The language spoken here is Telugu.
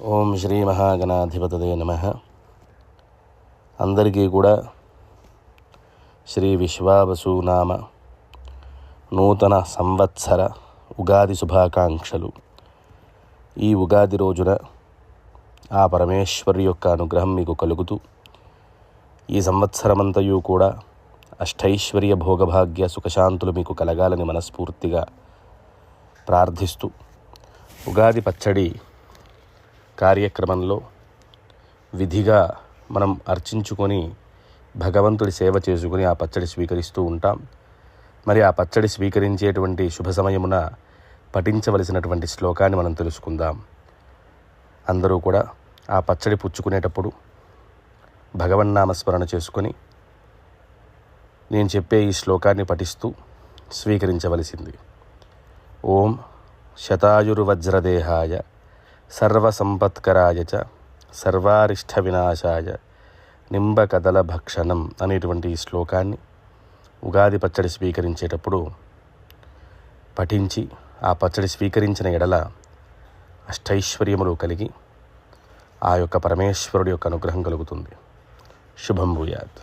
ఓం శ్రీ మహాగణాధిపతయే నమః. అందరికీ కూడా శ్రీ విశ్వావసునామ నూతన సంవత్సర ఉగాది శుభాకాంక్షలు. ఈ ఉగాది రోజున ఆ పరమేశ్వరి యొక్క అనుగ్రహం మీకు కలుగుతూ ఈ సంవత్సరమంతయు కూడా అష్టైశ్వర్య భోగభాగ్య సుఖశాంతులు మీకు కలగాలని మనస్ఫూర్తిగా ప్రార్థిస్తూ ఉగాది పచ్చడి కార్యక్రమంలో విధిగా మనం అర్చించుకొని భగవంతుడి సేవ చేసుకుని ఆ పచ్చడి స్వీకరిస్తూ ఉంటాం. మరి ఆ పచ్చడి స్వీకరించేటువంటి శుభ సమయమున పఠించవలసినటువంటి శ్లోకాన్ని మనం తెలుసుకుందాం. అందరూ కూడా ఆ పచ్చడి పుచ్చుకునేటప్పుడు భగవన్నామస్మరణ చేసుకొని నేను చెప్పే ఈ శ్లోకాన్ని పఠిస్తూ స్వీకరించవలసింది. ఓం శతాయుర్వజ్రదేహాయ సర్వసంపత్కరాయ చ సర్వారిష్ట వినాశాయ నింబకదల భక్షణం అనేటువంటి ఈ శ్లోకాన్ని ఉగాది పచ్చడి స్వీకరించేటప్పుడు పఠించి ఆ పచ్చడి స్వీకరించిన ఎడల అష్టైశ్వర్యములు కలిగి ఆ యొక్క పరమేశ్వరుడి యొక్క అనుగ్రహం కలుగుతుంది. శుభం భూయాత్.